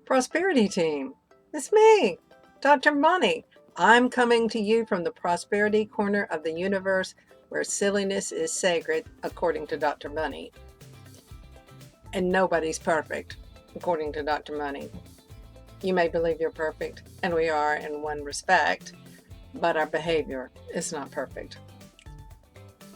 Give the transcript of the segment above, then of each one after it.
Prosperity Team. It's me, Dr. Money. I'm coming to you from the prosperity corner of the universe where silliness is sacred, according to Dr. Money. And nobody's perfect, according to Dr. Money. You may believe you're perfect, and we are in one respect, but our behavior is not perfect.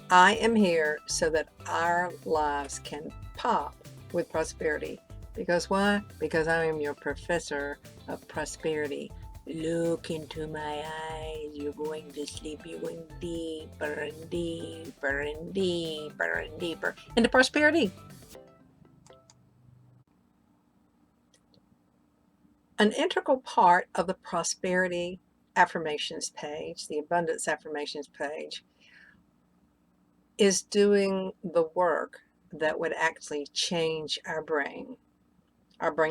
I am here so that our lives can pop with prosperity. Because why? Because I am your professor of prosperity. Look into my eyes. You're going to sleep. You're going deeper and deeper and deeper and deeper into prosperity. An integral part of the prosperity affirmations page, the abundance affirmations page, is doing the work that would actually change our brain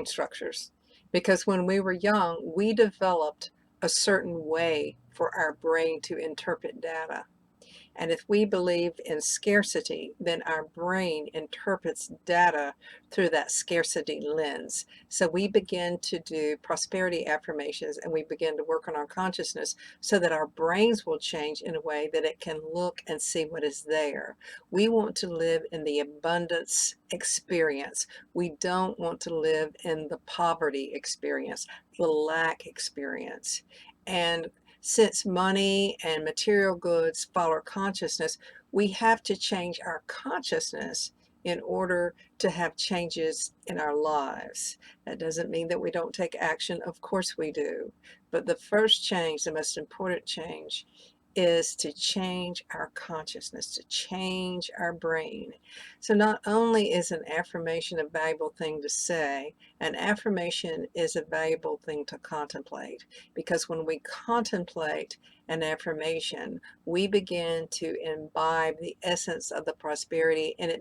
structures. Because when we were young, we developed a certain way for our brain to interpret data. And if we believe in scarcity, then our brain interprets data through that scarcity lens. So we begin to do prosperity affirmations and we begin to work on our consciousness so that our brains will change in a way that it can look and see what is there. We want to live in the abundance experience. We don't want to live in the poverty experience, the lack experience. And since money and material goods follow consciousness, we have to change our consciousness in order to have changes in our lives. That doesn't mean that we don't take action. Of course we do. But the first change, the most important change, is to change our consciousness, to change our brain. So not only is an affirmation a valuable thing to say, an affirmation is a valuable thing to contemplate, because when we contemplate an affirmation, we begin to imbibe the essence of the prosperity, and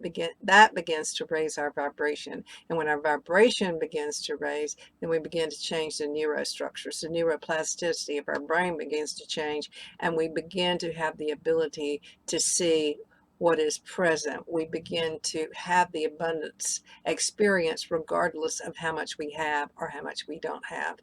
that begins to raise our vibration. And when our vibration begins to raise, then we begin to change the neurostructures. The neuroplasticity of our brain begins to change, and we begin to have the ability to see what is present. We begin to have the abundance experience regardless of how much we have or how much we don't have.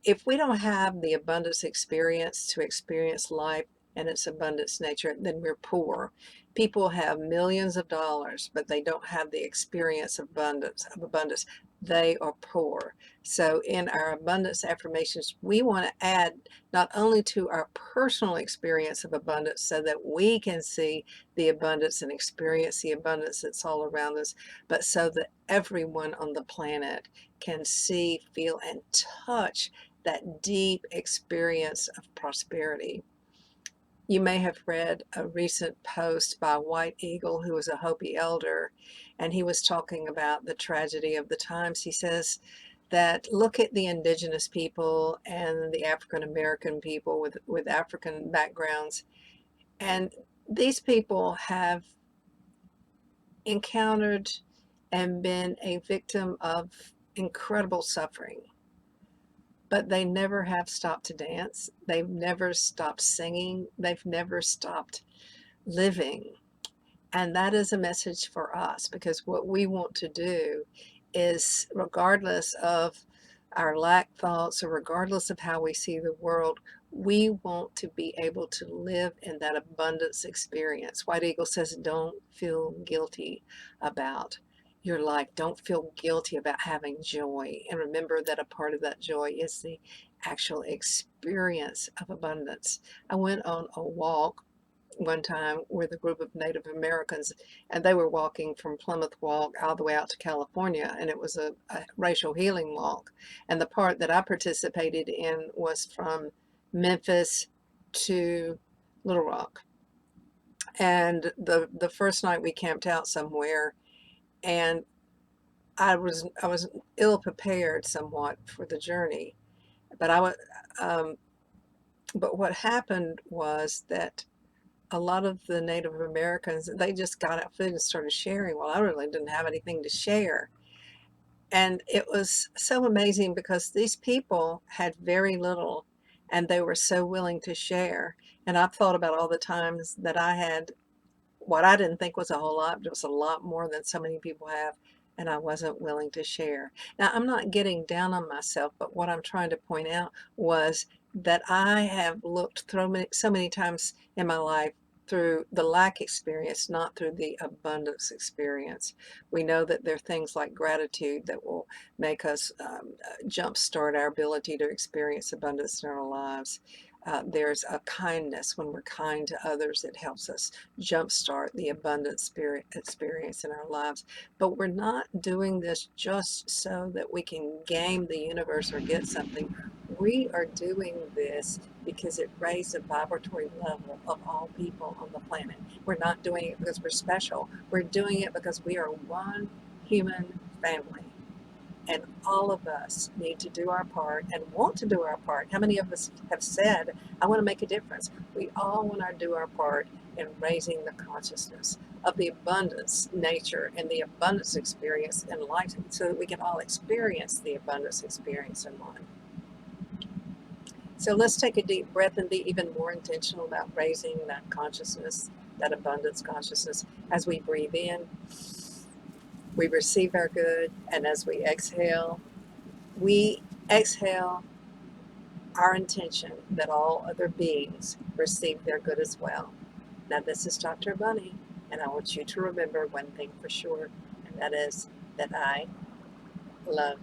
If we don't have the abundance experience to experience life and its abundance nature, then we're poor. People have millions of dollars, but they don't have the experience of abundance. They are poor. So in our abundance affirmations, we want to add not only to our personal experience of abundance so that we can see the abundance and experience the abundance that's all around us, but so that everyone on the planet can see, feel, and touch that deep experience of prosperity. You may have read a recent post by White Eagle, who was a Hopi elder, and he was talking about the tragedy of the times. He says that look at the indigenous people and the African American people with African backgrounds, and these people have encountered and been a victim of incredible suffering. But they never have stopped to dance. They've never stopped singing. They've never stopped living. And that is a message for us, because what we want to do is, regardless of our lack thoughts or regardless of how we see the world, we want to be able to live in that abundance experience. White Eagle says, don't feel guilty about your life. Don't feel guilty about having joy. And remember that a part of that joy is the actual experience of abundance. I went on a walk one time with a group of Native Americans, and they were walking from Plymouth Walk all the way out to California, and it was a racial healing walk. And the part that I participated in was from Memphis to Little Rock. And the first night we camped out somewhere, and I was ill prepared somewhat for the journey, but I was but what happened was that a lot of the Native Americans, they just got out food and started sharing. Well, I really didn't have anything to share. And it was so amazing because these people had very little and they were so willing to share. And I've thought about all the times that I had what I didn't think was a whole lot, but it was a lot more than so many people have. and I wasn't willing to share. Now, I'm not getting down on myself, but what I'm trying to point out was that I have looked through so many times in my life through the lack experience, not through the abundance experience. We know that there are things like gratitude that will make us jumpstart our ability to experience abundance in our lives. There's a kindness when we're kind to others that helps us jumpstart the abundant spirit experience in our lives. But we're not doing this just so that we can game the universe or get something. We are doing this because it raised the vibratory level of all people on the planet. We're not doing it because we're special. We're doing it because we are one human family. And all of us need to do our part and want to do our part. How many of us have said, I want to make a difference? We all want to do our part in raising the consciousness of the abundance nature and the abundance experience in life so that we can all experience the abundance experience in life. So let's take a deep breath and be even more intentional about raising that consciousness, that abundance consciousness. As we breathe in, we receive our good, and as we exhale our intention that all other beings receive their good as well. Now, this is Dr. Bunny, and I want you to remember one thing for sure, and that is that I love